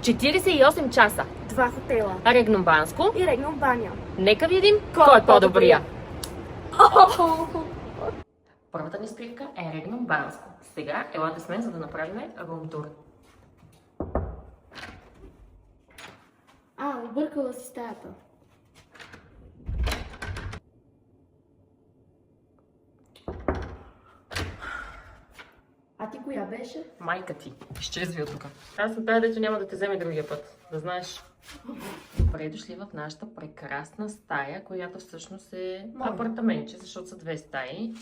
48 часа. 2 хотела. Регнум Банско. И Регнум баня. Нека видим кой е по-добрия. Първата ни спирка е Регнум Банско. Сега елате с мен, за да направим рум-тур. Объркала си стаята. А ти коя беше? Майка ти. Изчезви от тук. Аз съм тази, дето няма да те вземе другия път. Да знаеш. Добре дошли в нашата прекрасна стая, която всъщност е апартаментче, защото са 2 стаи.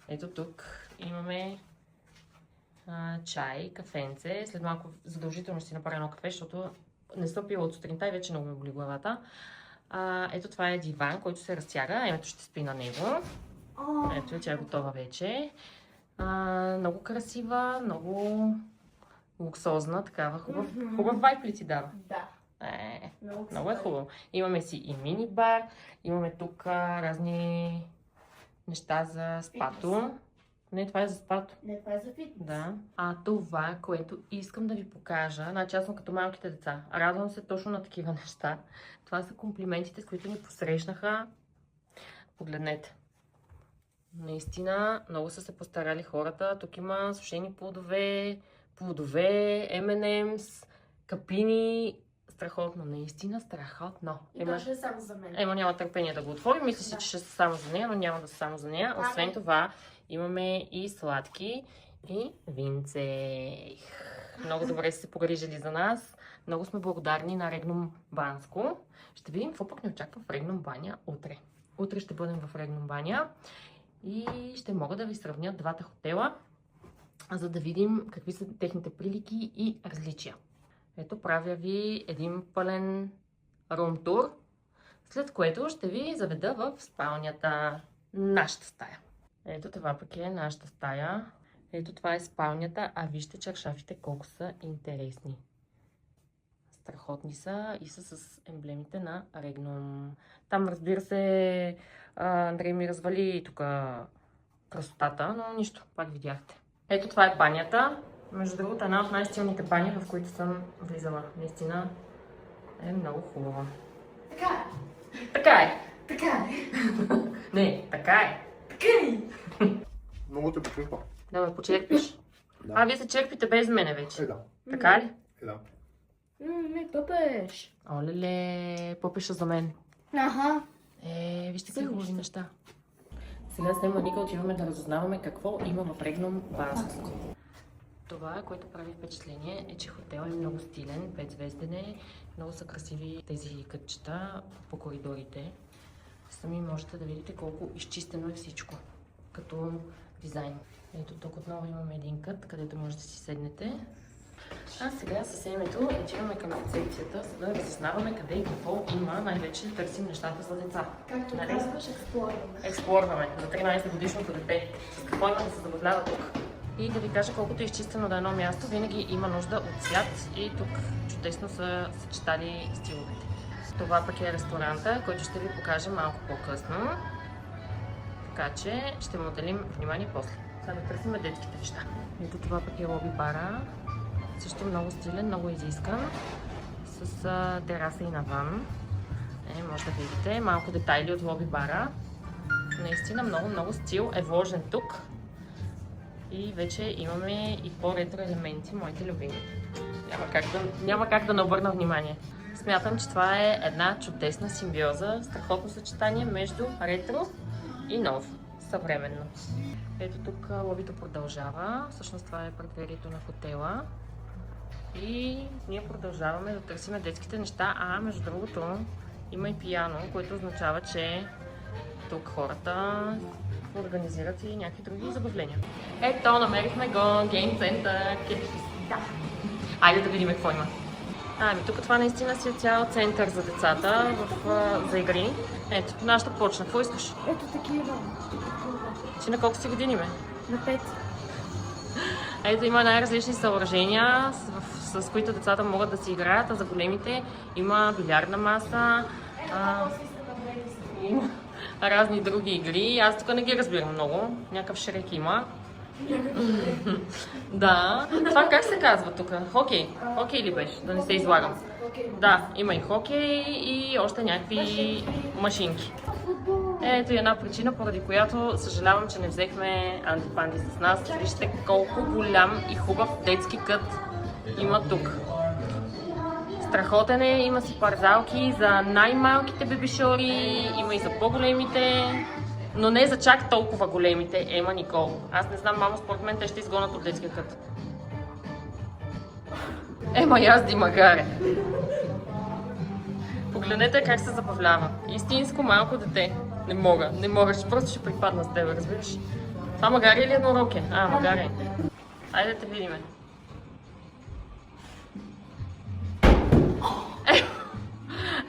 Ето тук имаме чай, кафенце. След малко задължително ще си направя едно кафе, защото не съм пила от сутринта и вече много ме боли главата. Ето това е диван, който се разтяга. Емето ще спи на него. Ето, тя е готова вече. Много красива, много луксозна, такава. Хубав вайб ли ти дава? Да. Много е хубаво. Имаме си и мини бар, имаме тук разни неща за спато. Не, това е за спато. Не, това е за фитнес. Да. Това, което искам да ви покажа, значи аз съм като малките деца. Радвам се точно на такива неща. Това са комплиментите, с които ни посрещнаха. Погледнете. Наистина, много са се постарали хората. Тук има сушени плодове, M&M's, капини. Страхотно, наистина страхотно. И това ще е само за мен. Няма търпение да го отворим. Мисля си, че ще са само за нея, но няма да са само за нея. Освен това, имаме и сладки и винце. Много добре са се погрижили за нас. Много сме благодарни на Регнум Банско. Ще видим какво пък ни очаква в Регнум баня утре. Утре ще бъдем в Регнум баня и ще мога да ви сравня двата хотела, за да видим какви са техните прилики и различия. Ето, правя ви един пълен рум-тур, след което ще ви заведа в спалнята, нашата стая. Ето това пък е нашата стая. Ето това е спалнята, а вижте чаршафите колко са интересни. Страхотни са и са с емблемите на Регнум. Там, разбира се, Андрей ми развали тук красотата, но нищо, пак видяхте. Ето това е банята. Между другото, една от най-стилните бани, в които съм влизала. Наистина е много хубава. Така е. Така е. Така е. Не, така е. Така е. Много те почерпа. Да ме почерпиш. Да. Вие се черпите без мене вече. Да. Така ли? Да. Не, пъпеш. Олеле, попиша за мен. Аха. Вижте какви хубави неща. Сега с Ника отиваме да разузнаваме какво има в Регнум Банско. Това, което прави впечатление, е, че хотел е много стилен, 5-звезден е. Много са красиви тези кътчета по коридорите. Сами можете да видите колко изчистено е всичко като дизайн. Ето тук отново имаме един кът, където може да си седнете. А сега с Емето отиваме към рецепцията, за да разузнаваме къде и какво има. Най-вече търсим нещата за деца. Както казваш, експлорваме. Експлорваме за 13 годишното дете. С какво има да се забавлява тук? И да ви кажа колкото е изчистено на едно място, винаги има нужда от цвят и тук чудесно са съчетали стиловете. Това пък е ресторанта, който ще ви покажа малко по-късно. Така че ще му отделим внимание после. Сега да търсим детските неща. Ето това пък е лоби бара. Също много стилен, много изискан. С тераса и навън. Може да видите малко детайли от лоби бара. Наистина много стил е вложен тук. И вече имаме и по-ретро елементи, моите любими. Няма как да не обърна внимание. Смятам, че това е една чудесна симбиоза, страхотно съчетание между ретро и нов, съвременно. Ето тук лобито продължава. Всъщност това е предверието на хотела. И ние продължаваме да търсим детските неща. Между другото, има и пиано, което означава, че тук хората организират и някакви други забавления. Ето, намерихме го, гейм център. Да. Айде да видим какво има. Тук това наистина си е цял център за децата за игри. Ето, нашата почна. Какво искаш? Ето такива. Ти на колко си години ме? На 5. Ето има най-различни съоръжения, с които децата могат да си играят, а за големите има билярдна маса, разни други игри. Аз тук не ги разбирам много. Някакъв Шрек има. Да. Това как се казва тук? Хокей. Хокей ли беше? Да не се излагам. Да, има и хокей и още някакви машинки. Ето и една причина, поради която съжалявам, че не взехме антипанди с нас. Вижте колко голям и хубав детски кът има тук. Страхотен е, има си парзалки за най-малките бебишори, има и за по-големите, но не за чак толкова големите. Ема, Никол, аз не знам, мамо, според мен те ще изгонят от детския кът. Ема, язди магаре. Погледнете как се забавлява. Истинско малко дете. Не мога, просто ще припадна с теб, разбираш? Това магаре или еднорог е? Магаре. Айде да те видиме.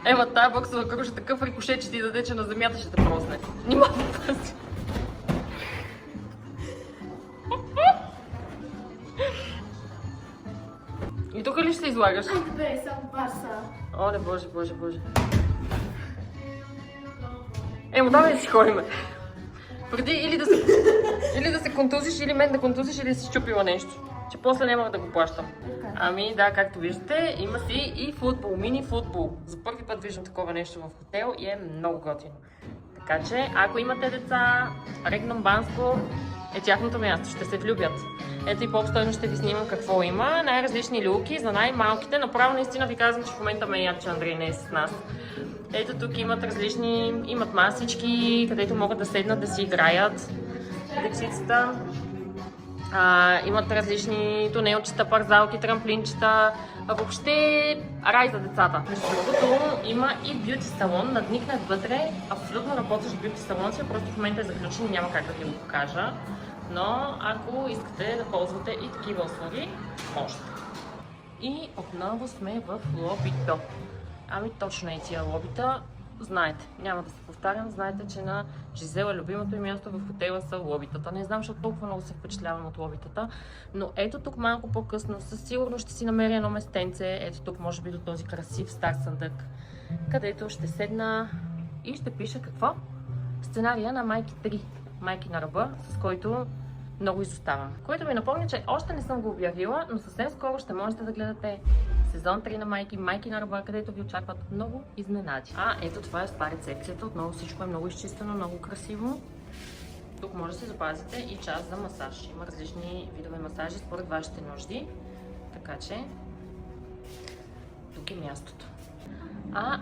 Ема, тая боксова круша такъв рикошет, че ти даде, че на земята ще те просне. Нима да пази. И тук ли ще се излагаш? Айде бе, само Барса. Оле, боже. Емо, давай да си ходиме. Преди или да се контузиш, или мен да контузиш, или да си щупила нещо. Че после няма да го плащам. Ами да, както виждате, има си и футбол, мини футбол. За първи път виждам такова нещо в хотел и е много готино. Така че, ако имате деца, Регнум Банско е тяхното място, ще се влюбят. Ето и по-обстойно ще ви снимам какво има. Най-различни люлки за най-малките. Направо наистина ви казвам, че в момента ме яд, че Андрей не е с нас. Ето тук имат имат масички, където могат да седнат да си играят децицата. Имат различни тунелчета, парзалки, трамплинчета. Въобще рай за децата. Между другото има и бюти салон. Надникнах вътре. Абсолютно работещ бюти салон си, просто в момента е заключен и няма как да ви го покажа. Но ако искате да ползвате и такива услуги, можете. И отново сме в лобито. Ами точно е тия лобита. Знаете, няма да се повтарям, знаете, че на Жизела любимото им място в хотела са лобитата. Не знам, защото толкова много се впечатлявам от лобитата, но ето тук малко по-късно със сигурност ще си намеря едно местенце, ето тук може би до този красив стар съндък, където ще седна и ще пиша какво? Сценария на Майки 3, Майки на ръба, с който много изоставам. Което ми напомня, че още не съм го обявила, но съвсем скоро ще можете да гледате сезон 3 на Майки, Майки на ръба, където ви очакват много изненади. Ето това е спа рецепцията. Отново всичко е много изчистено, много красиво. Тук може да си запазите и част за масаж. Има различни видове масажи според вашите нужди. Така че тук е мястото.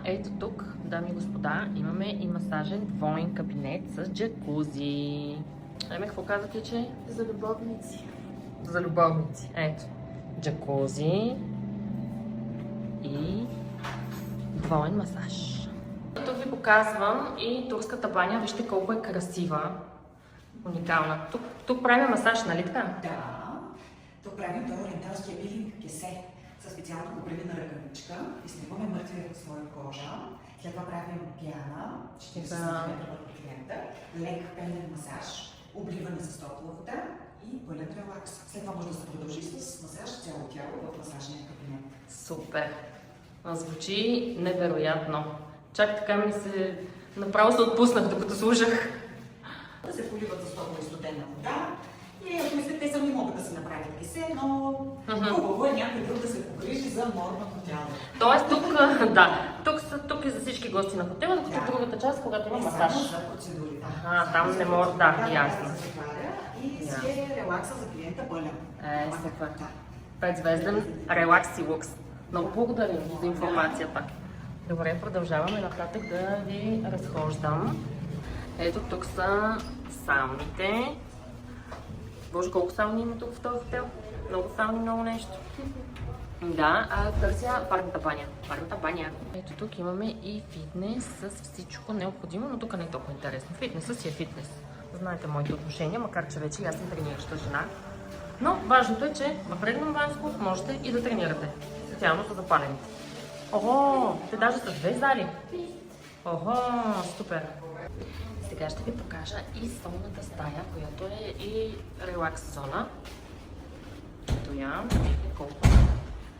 Ето тук, дами и господа, имаме и масажен двоен кабинет с джакузи. Какво казвате, че? За любовници. За любовници. Ето. Джакузи и двоен масаж. Тук ви показвам и турската баня. Вижте колко е красива. Уникална. Тук правим масаж, нали така? Да. Тук правим това ориенталския пилинг кесе със специално покривена ръкавичка. Изснимаме мъртвия слой кожа. След това правим пяна, 40 см върху клиента, лек пенен масаж, обливане с топла вода и пълен релакс. След това може да се продължи с масаж цяло тяло в масажния кабинет. Супер! Звучи невероятно. Чак така ми се... Направо се отпуснах, докато слушах. Да се поливат с топла и студена вода. И ако искате, те сами могат да се направят кисе, но хубаво е някой друг да се погрижи за нормално тяло. Тоест тук, да, тук е за всички гости на хотела, докато другата част, когато има масаж. Само за процедурите. Там не може, да, ясно. И си е релакса за клиента пълен. Супер. 5-звезден релакс и лукс. Много благодаря за информацията. Добре, продължаваме нататък да ви разхождам. Ето тук са сауните. Боже, колко сауни има тук в този хотел? Много сауни, много нещо. Да, търся парната баня. Парната баня. Ето тук имаме и фитнес с всичко необходимо, но тук не е толкова интересно. Фитнесът си е фитнес. Знаете моите отношения, макар че вече аз съм тренираща жена. Но важното е, че в Регнум Банско можете и да тренирате. Специално за запалените. Ого, те даже са 2 зали. Ого, супер. Сега ще ви покажа и солната стая, която е и релакс зона. Ето я.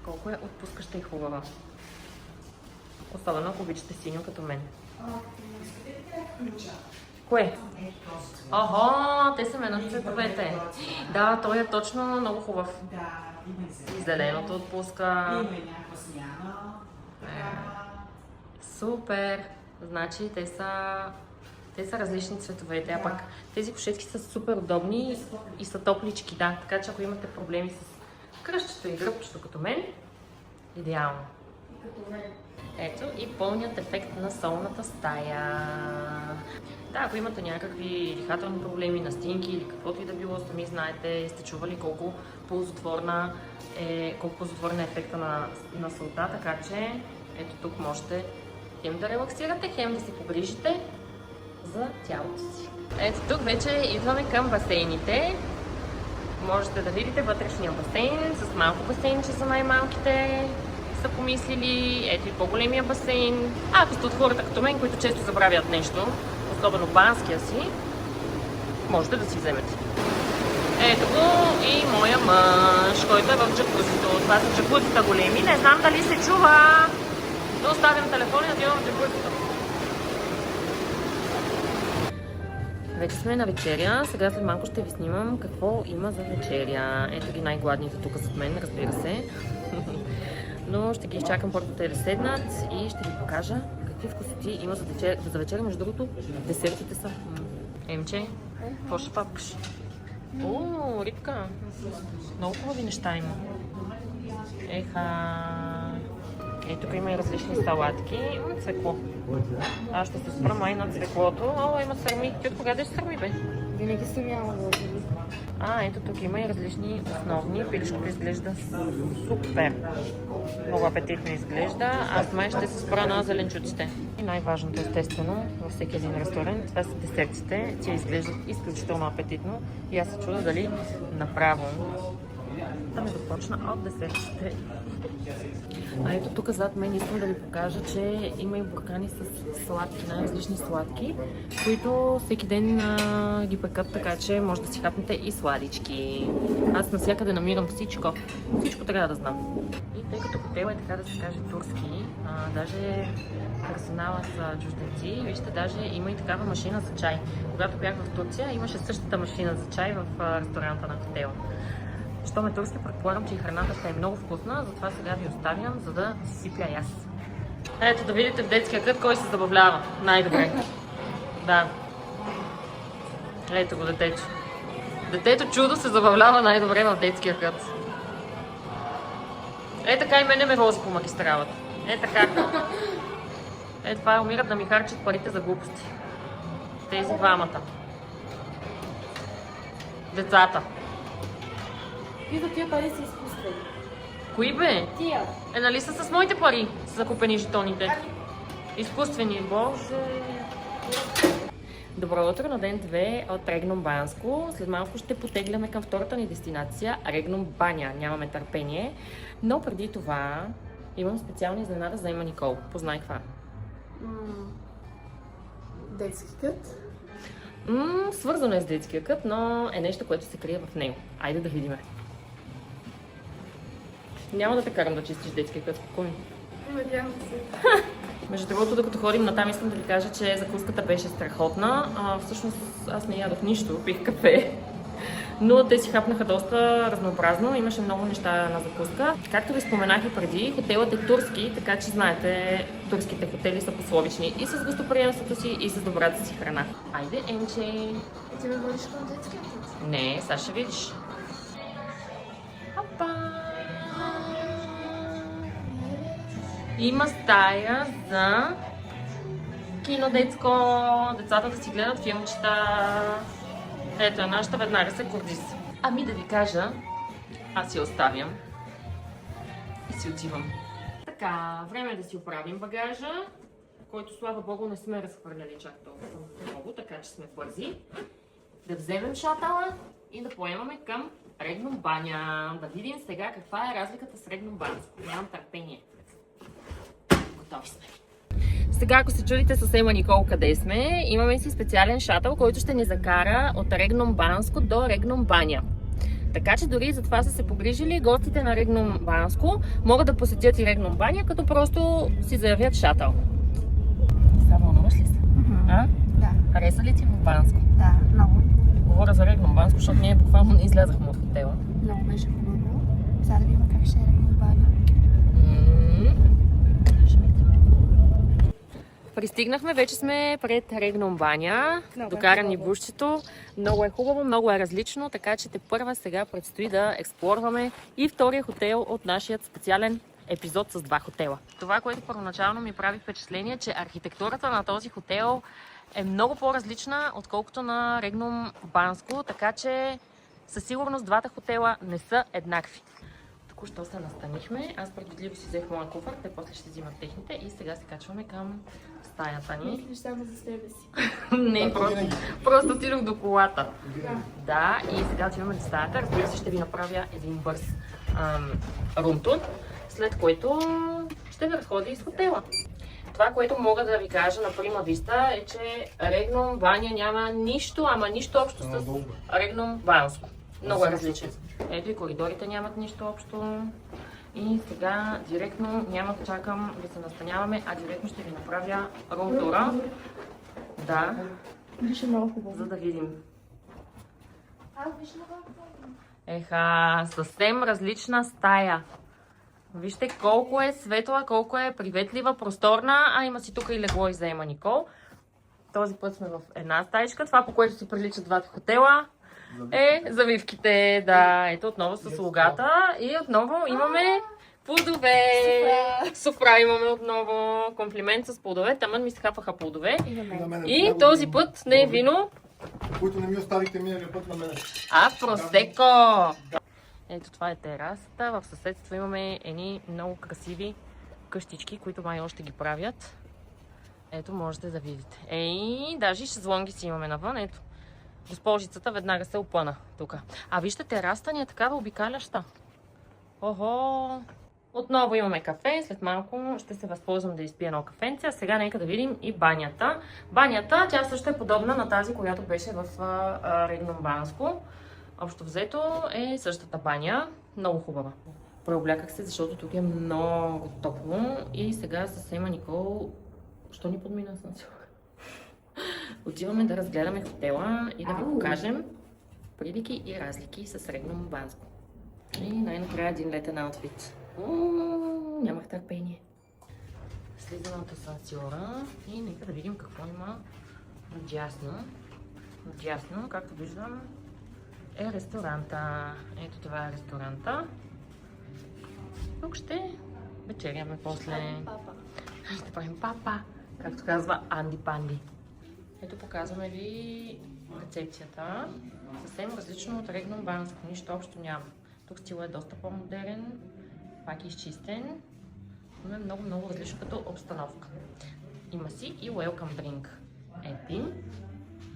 Колко е отпускаща и хубава. Особено ако обичате синьо като мен. Искате ли да ключа? Кое? Охо, те са мене цветовете. Да, той е точно много хубав. Да, има и зелено. И зеленото отпуска. Има и някаква смяна. Супер! Значи те са различни цветовете, а пък тези кошетки са супер удобни и са топлички, да. Така че ако имате проблеми с кръщето и гръбчето като мен, идеално. Като мен. Ето и пълният ефект на солната стая. Да, ако имате някакви дихателни проблеми, настинки или каквото и да било, сами знаете, сте чували колко ползотворен е ефекта на солта, така че ето тук можете хем да релаксирате, хем да се погрижите за тялото си. Ето тук вече идваме към басейните. Можете да видите вътрешния басейн с малко басейнче за най-малките. Са помислили, ето и по-големия басейн. Ако сте от хората като мен, които често забравят нещо, особено банския си, можете да си вземете. Ето го и моя мъж, който е в джакузито. Това са джакузита големи. Не знам дали се чува. Да оставям телефона и отивам в джакузито. Вече сме на вечеря. Сега след малко ще ви снимам какво има за вечеря. Ето ги най-гладните тук зад мен, разбира се. Но ще ги изчакам първо те да седнат и ще ви покажа какви вкусоти има за вечеря. Между другото, десертите са. Емче, какво ще папкаш? О, рибка. Много хубави неща има. Еха. Тук има и различни салатки. Има цвекло. Аз ще се спра май на цвеклото. О, има сърми. Ти от кога да сърми, бе? Винаги съм яла лъжи. Ето тук има и различни основни. Пилешкото изглежда супер. Много апетитно изглежда. Аз май ще се спра на зеленчуците. И най-важното, естествено, във всеки един ресторант, това са десертите. Те изглеждат изключително апетитно. И аз се чудя дали направо да ми започна от десертите. Ето тук зад мен искам да ви покажа, че има и буркани с сладки, най-различни сладки, които всеки ден ги пекат, така че може да си хапнете и сладички. Аз навсякъде намирам всичко. Всичко трябва да знам. И тъй като хотел е, така да се каже, турски, даже персонала са чужденци, вижте, даже има и такава машина за чай. Когато бях в Турция, имаше същата машина за чай в ресторанта на хотела. Щом е турски, предполагам, че и храната ще е много вкусна, затова сега ви оставям, за да си сипля и аз. Ето да видите в детския кът кой се забавлява най-добре. Да. Ето го детето. Детето чудо се забавлява най-добре в детския кът. Така и мене ме вози по магистралата. Така. Това умират да ми харчат парите за глупости. Тези двамата. Децата. И за тия пари си изкуствени. Кои бе? Тия. Нали са с моите пари са закупени жетоните? Изкуствени, боже. Добро утро на ден 2 от Регнум Банско. След малко ще потегляме към втората ни дестинация, Регнум Баня. Нямаме търпение. Но преди това имам специална изненада за Ема Никол. Познай каква. Детски кът. Свързано е с детския кът, но е нещо, което се крие в него. Айде да видим. Няма да те карам да чистиш детския кът, спокойно. Надявам се. Между другото, докато ходим натам, искам да ви кажа, че закуската беше страхотна. Всъщност аз не ядох нищо, пих кафе. Но те си хапнаха доста разнообразно, имаше много неща на закуска. Както ви споменах и преди, хотелът е турски, така че знаете, турските хотели са пословични и с гостоприемството си, и с добрата си храна. Айде, Емче! Ти ме водиш към детския кът? Не, сега ще видиш. Опа! Има стая за кино детско, децата да си гледат филмчета. Ето нашата веднага се горди. Ами да ви кажа, аз си оставям и си отивам. Така, време е да си оправим багажа, който слава богу не сме разхвърляли чак толкова много, така че сме бързи. Да вземем шатала и да поемаме към Регнум Баня. Да видим сега каква е разликата с Регнум Банско. Нямам търпение. Готови сме. Сега, ако се чудите с Ема Никол къде сме, имаме си специален шатъл, който ще ни закара от Регнум Банско до Регнум Баня. Така че дори за това са се погрижили гостите на Регнум Банско могат да посетят и Регнум Баня, като просто си заявят шатъл. Само вълнуваш ли се? Да. Да, Хареса ли ти в Банско? да, много. Говоря за Регнум Банско, защото ние буквално не излязахме от хотела. Много беше хубаво. Сега да видим как ще е Регнум баня. Пристигнахме, вече сме пред Регнум баня. Много е Докара ни хубаво. бушчето. Много е хубаво, много е различно, така че тепърва сега предстои да експлорваме и втория хотел от нашия специален епизод с 2 хотела. Това, което първоначално ми прави впечатление, че архитектурата на този хотел е много по-различна, отколкото на Регнум Банско, така че със сигурност двата хотела не са еднакви. Току-що се настанихме. Аз предвидливо си взех моя куфър, те после ще взимат техните и сега се качваме към стаята ни. Мислиш само за себе си. Не, просто отидох до колата. Да, и сега отиваме до стаята. Разбира се, ще ви направя един бърз румтур, след което ще ви разходя из хотела. Това, което мога да ви кажа на прима виста е, че Регнум баня няма нищо, ама нищо общо с Регнум Банско. Много е различен. Ето и коридорите нямат нищо общо. И сега директно няма да чакам да се настаняваме, а директно ще ви направя румтура. Да, Беше много хубаво. за да видим. Виж много хубаво. Еха, съвсем различна стая. Вижте колко е светла, колко е приветлива, просторна, а има си тук и легло и заема Никол. Този път сме в една стаичка. Това, по което си приличат двата хотела, е завивките. Да, ето отново с лугата и отново имаме плодове. Софра имаме отново. Комплимент с плодове. Тамън ми се хапаха плодове. И този път не е вино, Които не ми оставихте миналия път на мен. а просеко. Ето това е терасата. В съседство имаме едни много красиви къщички, които май още ги правят. Ето можете да видите. Ей, даже и шезлонги си имаме навън. Ето. Госпожицата веднага се опъна тук. А вижте, терасата ни е такава обикаляща. Охо! Отново имаме кафе. След малко ще се възползвам да изпия едно кафенце. А сега нека да видим и банята. Банята, тя също е подобна на тази, която беше в Регнум Банско. Общо взето е същата баня. Много хубава. Преобляках се, защото тук е много топло. И сега с Ема Никол... Що ни подмина асансьор? Отиваме да разгледаме хотела и да ви покажем прилики и разлики с Регнум Банско. И най-накрая един летен аутфит. Нямах търпение. Слизаме от асансьора и нека да видим какво има надясно. Надясно, както виждам, е ресторанта. Ето това е ресторанта. Тук ще вечеряме после. Ще правим папа, както казва Анди Панди. Ето показваме ви рецепцията. Съвсем различно от Регнум Банско. Нищо общо няма. Тук стилът е доста по-модерен, пак изчистен. Но е много различно като обстановка. Има си и welcome drink. Един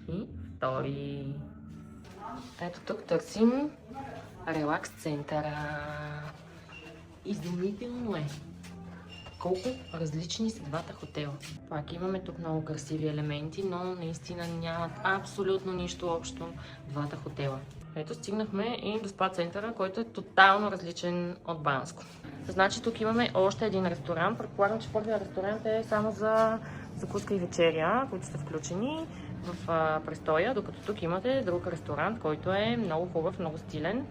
и втори. Ето тук търсим релакс центъра. Изумително е колко различни са двата хотела. Пак имаме тук много красиви елементи, но наистина нямат абсолютно нищо общо двата хотела. Ето стигнахме и до спа центъра, който е тотално различен от Банско. Значи тук имаме още един ресторант. Предполагам, че първият ресторант е само за закуска и вечеря, които са включени в престоя, докато тук имате друг ресторант, който е много хубав, много стилен.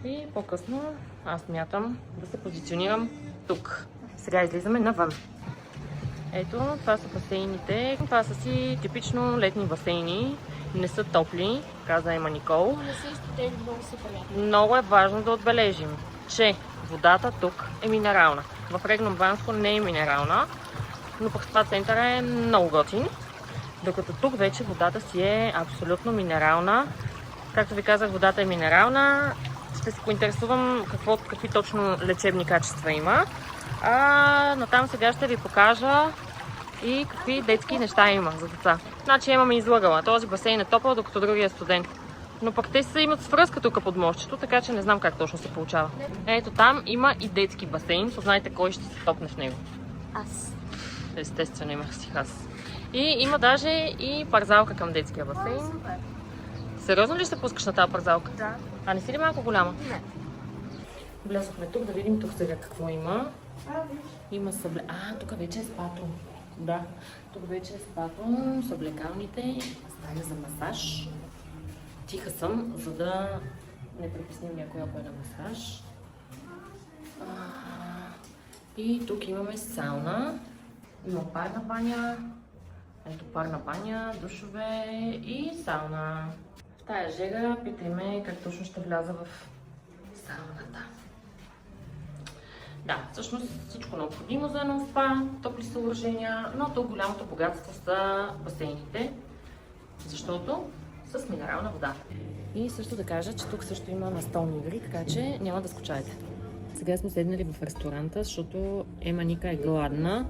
И по-късно аз мятам да се позиционирам тук. Сега излизаме навън. Ето, това са басейните. Това са си типично летни басейни. Не са топли, каза Ема Никол. Не са изтотели, много са приятни. Много е важно да отбележим, че водата тук е минерална. В Регнум Банско не е минерална, но пък това център е много готин. Докато тук вече водата си е абсолютно минерална. Както ви казах, водата е минерална. Ще се поинтересувам какви точно лечебни качества има. Натам сега ще ви покажа и какви детски неща има за деца. Значи имаме излъгала. Този басейн е топъл, докато другия е студен. Но пък те си имат свръзка тук под мостчето, така че не знам как точно се получава. Ето там има и детски басейн. Познайте кой ще се топне в него. Аз. Естествено имах си аз. И има даже и парзалка към детския басейн. Супер. Сериозно ли ще се пускаш на тази парзалка? Да. А не си ли малко голяма? Не. Влязохме тук да видим тук сега какво има. Виж. Има събле... тук вече е спато. Да, тук вече е спато с облекалните, стая за масаж. Тиха съм, за да не притесним някой, ако е на масаж. И тук имаме сауна, има парна баня, ето парна баня, душове и сауна. В тая жега питай ме как точно ще вляза в сауната. Да, всъщност всичко необходимо за едно спа, топли съоръжения, но то голямото богатство са басейните, защото с минерална вода. И също да кажа, че тук също има настолни игри, така че няма да скучайте. Сега сме седнали в ресторанта, защото Ема Ника е гладна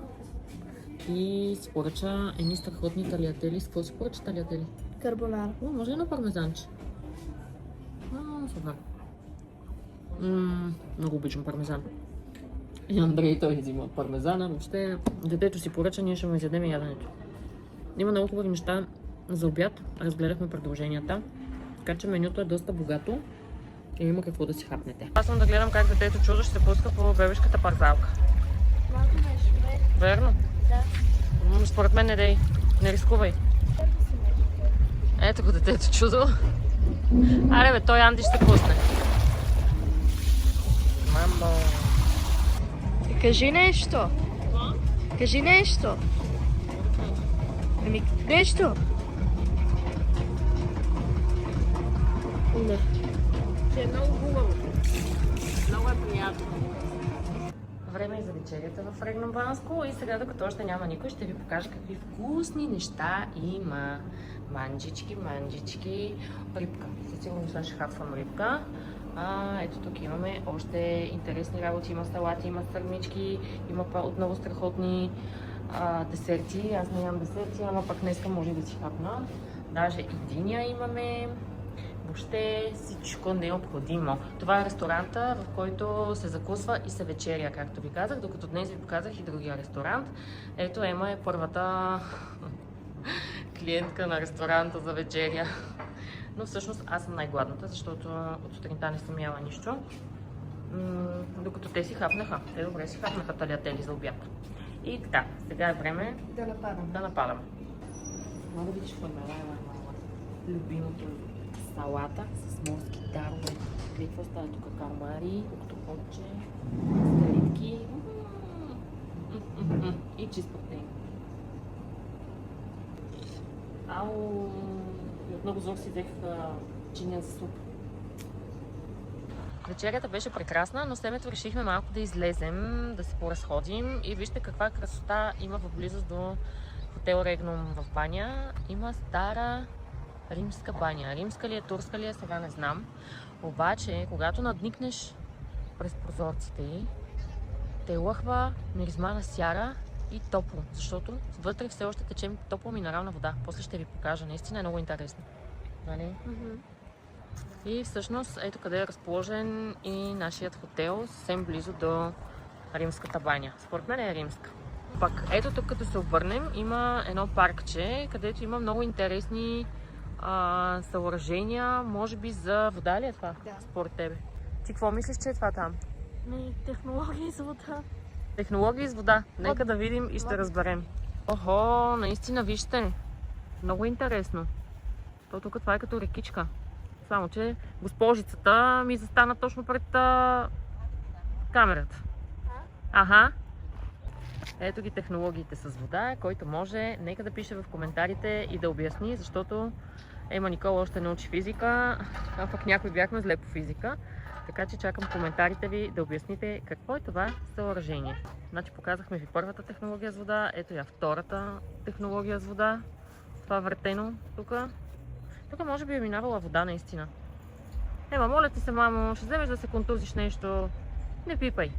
и си поръча едни страхотни талиатели. С какво си поръча талиатели? Карбонара. О, може ли на пармезанче? Супер. Много обичам пармезан. И Андрей той взима пармезана. Въобще, детето си поръча, ние ще му изядем яденето. Има много хубави неща за обяд. Разгледахме предложенията. Така че менюто е доста богато и има какво да си хапнете. Аз съм да гледам как детето чудо ще се пуска по бебешката парзалка. Малко беше. Верно? Да. Според мен не дей. Не рискувай. Ето го детето чудо. Аре бе, той Анди ще се пусне. Мамо. Кажи нещо. Кажи нещо. Ами, нещо. Не. Ще е много хубаво. Много е приятно. Време е за вечерята в Регно Банско и сега, докато още няма никой, ще ви покажа какви вкусни неща има. Манджички, рибка. Със сигурност ще хапвам рибка. Ето тук имаме още интересни работи. Има салати, има сърнички, има отново страхотни десерти. Аз не ям десерти, ама пък днеска може да си хапна. Даже и диня имаме. Въобще всичко необходимо. Това е ресторанта, в който се закусва и се вечеря, както ви казах, докато днес ви показах и другия ресторант. Ето Ема е първата клиентка на ресторанта за вечеря. Но всъщност аз съм най-гладната, защото от сутринта не съм яла нищо. Докато те си хапнаха. Те добре си хапнаха талиатели за обяд. И така, сега е време да нападаме. Мога да видиш какво е любимото салата с морски дарове. Какво става тук? Калмари, октоподче, скалитки и чист протеин. Ау! И отново зор си взех чиния за суп. Вечерята беше прекрасна, но след решихме малко да излезем, да се поразходим и вижте каква красота има в близост до хотел Регнум в Баня. Има стара римска баня. Римска ли е, турска ли е, сега не знам. Обаче, когато надникнеш през прозорците й, те лъхва миризма на сяра и топло, защото вътре все още тече топла минерална вода. После ще ви покажа. Наистина е много интересно. Нали? И всъщност ето къде е разположен и нашият хотел, съвсем близо до римската баня. Според мен е римска. Пак ето тук, като се обърнем, има едно паркче, където има много интересни съоръжения. Може би за вода ли е това? Да. Според тебе. Ти какво мислиш, че е това там? Технологии за вода. Технологии с вода. Нека да видим и ще разберем. Охо, наистина вижте. Много интересно. То тук това е като рекичка. Само че госпожицата ми застана точно пред камерата. Аха. Ето ги технологиите с вода, който може, нека да пише в коментарите и да обясни, защото Ема Никола още не учи физика, а пък някой бяхме зле по физика. Така че чакам коментарите ви да обясните какво е това съоръжение. Значи показахме ви първата технология с вода, ето я втората технология с вода. Това въртено тук. Тук може би е минавала вода наистина. Ема, моля ти се, мамо, ще вземеш да се контузиш нещо. Не пипай.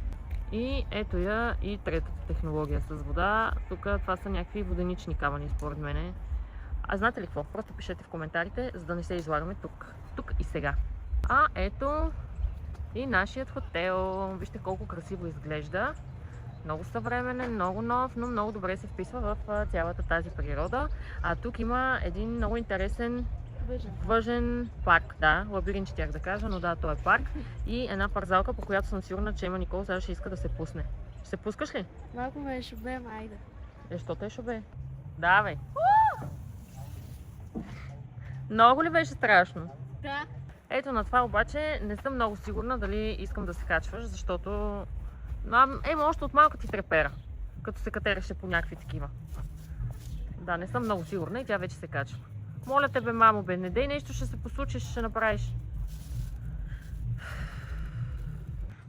И ето я и третата технология с вода. Тук това са някакви воденични кавани, според мене. А знаете ли какво? Просто пишете в коментарите, за да не се излагаме тук. Тук и сега. А ето и нашият хотел. Вижте колко красиво изглежда. Много съвременен, много нов, но много добре се вписва в цялата тази природа. А тук има един много интересен въжен парк. Да, лабиринт щях да кажа, но да, той е парк. И една парзалка, по която съм сигурна, че Ема Никола сега ще иска да се пусне. Ще се пускаш ли? Малко ме шубем, айде. Що те ще бе? Давай. Много ли беше страшно? Да. Ето на това обаче не съм много сигурна дали искам да се качваш, защото още от малко ти трепера, като се катереше по някакви такива. Да, не съм много сигурна и тя вече се качва. Моля те бе, мамо бе, не дей нещо, ще се послучиш, ще направиш.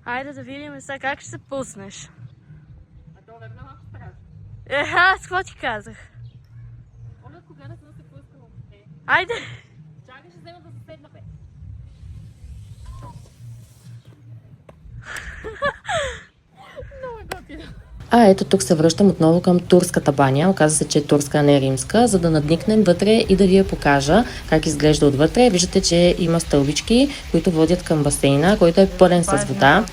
Айде да видим сега как ще се пуснеш. А то верно малко страшно. Аз какво ти казах? Оля, кога не съм се пускала? Айде! Чакай, ще взема да се седна бе. А ето тук се връщам отново към турската баня. Оказва се, че е турска, а не римска, за да надникнем вътре и да ви я покажа как изглежда отвътре. Виждате, че има стълбички, които водят към басейна, който е пълен с вода.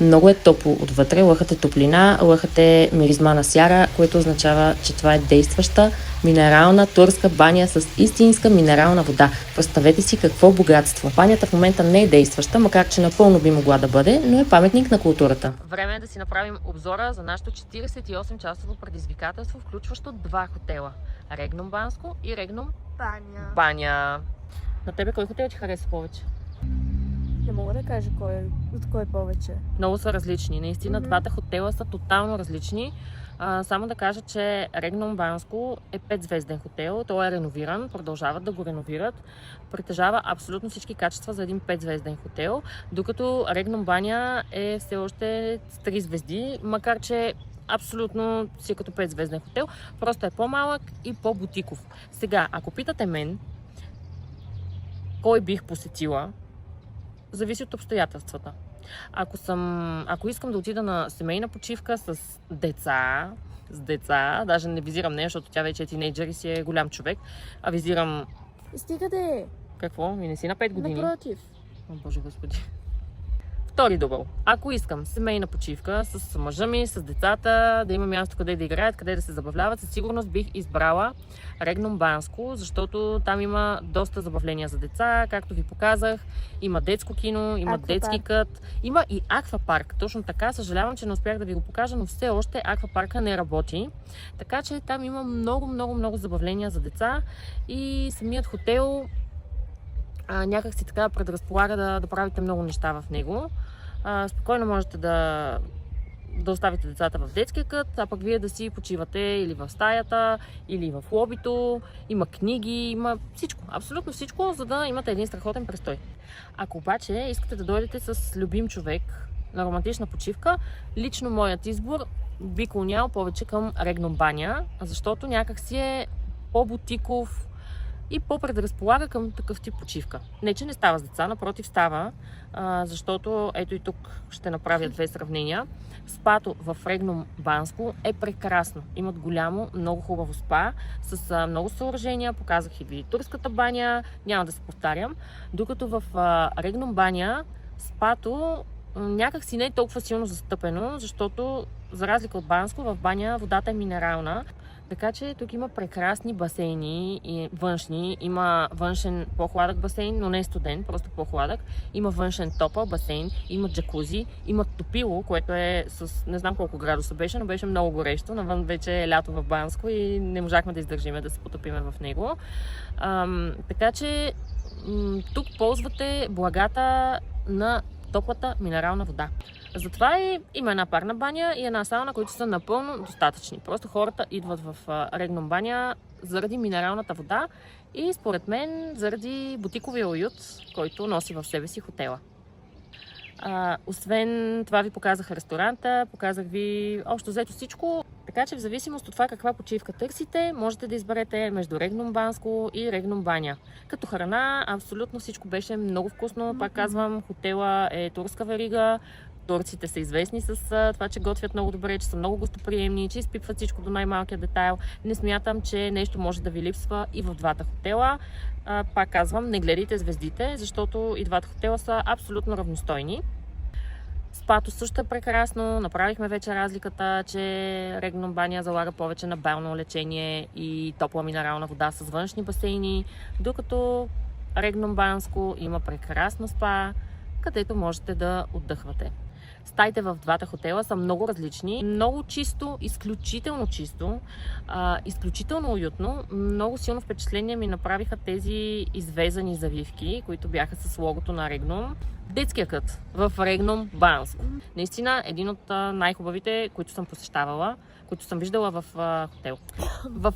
Много е топло отвътре, лъхате топлина, лъхате миризма на сяра, което означава, че това е действаща минерална турска баня с истинска минерална вода. Представете си какво богатство. Банята в момента не е действаща, макар че напълно би могла да бъде, но е паметник на културата. Време е да си направим обзора за нашето 48-часово предизвикателство, включващо два хотела. Регнум Банско и Регнум Баня. На тебе кой хотел ти хареса повече? Не мога да кажа кой е повече. Много са различни. Наистина, двата хотела са тотално различни. Само да кажа, че Регнум Банско е 5-звезден хотел. Той е реновиран, продължават да го реновират. Притежава абсолютно всички качества за един 5-звезден хотел, докато Регнум Баня е все още с 3 звезди, макар че абсолютно си като 5-звезден хотел. Просто е по-малък и по-бутиков. Сега, ако питате мен, кой бих посетила, зависи от обстоятелствата. Ако искам да отида на семейна почивка с деца, даже не визирам нея, защото тя вече е тинейджър и си е голям човек, а визирам... Стига да е. Какво? И не си на 5 години? Напротив. О, Боже Господи. Втори дубъл. Ако искам семейна почивка с мъжа ми, с децата, да има място къде да играят, къде да се забавляват, със сигурност бих избрала Регнум Банско, защото там има доста забавления за деца, както ви показах. Има детско кино, има детски кът, има и аквапарк. Точно така, съжалявам, че не успях да ви го покажа, но все още аквапарка не работи. Така че там има много забавления за деца и самият хотел някак си така предразполага да правите много неща в него. Спокойно можете да оставите децата в детския кът, а пък вие да си почивате или в стаята, или в лобито. Има книги, има всичко, абсолютно всичко, за да имате един страхотен престой. Ако обаче искате да дойдете с любим човек на романтична почивка, лично моят избор би клонял повече към Регнум Баня, защото някак си е по-бутиков и по-предразполага към такъв тип почивка. Не, че не става с деца, напротив става, защото ето и тук ще направя две сравнения. Спато в Регнум Банско е прекрасно. Имат голямо, много хубаво спа с много съоръжения. Показах и ви турската баня, няма да се повтарям. Докато в Регнум Баня спато някак си не е толкова силно застъпено, защото за разлика от Банско, в баня водата е минерална. Така че тук има прекрасни басейни и външни. Има външен по-хладък басейн, но не е студен, просто по-хладък. Има външен топъл басейн, има джакузи, има топило, което е с не знам колко градуса беше, но беше много горещо. Навън вече е лято в Банско и не можахме да издържиме да се потопиме в него. Така че тук ползвате благата на топлата минерална вода. Затова има една парна баня и една сауна, които са напълно достатъчни. Просто хората идват в Регнум Баня заради минералната вода и според мен заради бутиковия уют, който носи в себе си хотела. Освен това ви показах ресторанта, показах ви общо взето всичко. Така че в зависимост от това каква почивка търсите, можете да изберете между Регнум Банско и Регнум Баня. Като храна, абсолютно всичко беше много вкусно. Пак казвам, хотела е турска верига. Турците са известни с това, че готвят много добре, че са много гостоприемни, че изпипват всичко до най-малкия детайл. Не смятам, че нещо може да ви липсва и в двата хотела. Пак казвам, не гледайте звездите, защото и двата хотела са абсолютно равностойни. Спато също е прекрасно. Направихме вече разликата, че Регнум Баня залага повече на бално лечение и топла минерална вода с външни басейни, докато Регнум Банско има прекрасно спа, където можете да отдъхвате. Стаите в двата хотела са много различни, много чисто, изключително уютно. Много силно впечатление ми направиха тези извезани завивки, които бяха с логото на Регнум. Детския кът в Регнум Банско. Наистина един от най-хубавите, които съм посещавала, които съм виждала в хотел. В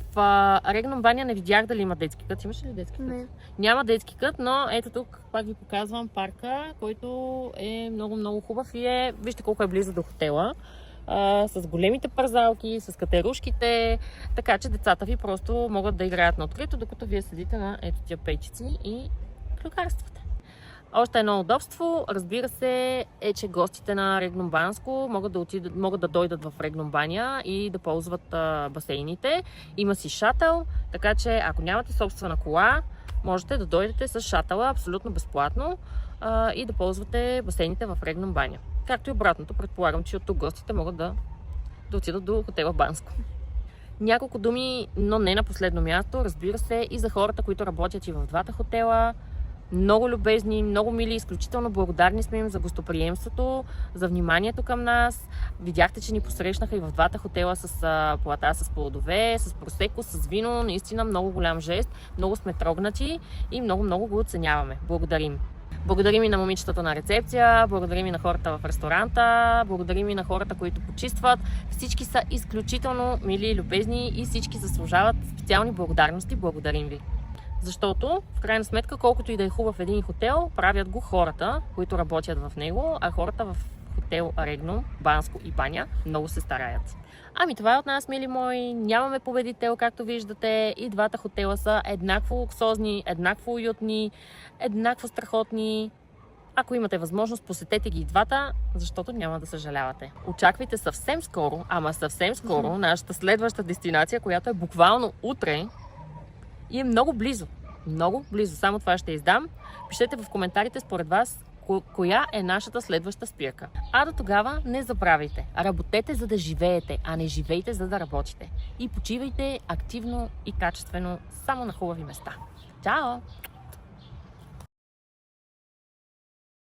Регнум баня не видях дали има детски кът. Имаш ли детски кът? Не. Няма детски кът, но ето тук пак ви показвам парка, който е много хубав и вижте колко е близо до хотела. С големите парзалки, с катерушките, така че децата ви просто могат да играят на открито, докато вие седите на ето тия пейчици и клюкарствате. Още едно удобство, разбира се, е, че гостите на Регнум Банско могат да дойдат в Регнум баня и да ползват басейните. Има си шатъл, така че ако нямате собствена кола, можете да дойдете с шатъла абсолютно безплатно и да ползвате басейните в Регнум баня. Както и обратното, предполагам, че от тук гостите могат да отидат до хотела Банско. Няколко думи, но не на последно място, разбира се, и за хората, които работят и в двата хотела. Много любезни, много мили, изключително благодарни сме им за гостоприемството, за вниманието към нас. Видяхте, че ни посрещнаха и в двата хотела с плата с плодове, с просеко, с вино. Наистина много голям жест. Много сме трогнати и много го оценяваме. Благодарим. Благодарим и на момичетата на рецепция, благодарим и на хората в ресторанта, благодарим и на хората, които почистват. Всички са изключително мили и любезни и всички заслужават специални благодарности. Благодарим ви. Защото, в крайна сметка, колкото и да е хубав един хотел, правят го хората, които работят в него, а хората в хотел Регнум, Банско и баня много се стараят. Ами това е от нас, мили мои. Нямаме победител, както виждате. И двата хотела са еднакво луксозни, еднакво уютни, еднакво страхотни. Ако имате възможност, посетете ги и двата, защото няма да съжалявате. Очаквайте съвсем скоро, съвсем скоро, нашата следваща дестинация, която е буквално утре и е много близо. Много близо. Само това ще издам. Пишете в коментарите според вас коя е нашата следваща спирка. А до тогава не забравяйте. Работете, за да живеете, а не живейте, за да работите. И почивайте активно и качествено само на хубави места. Чао!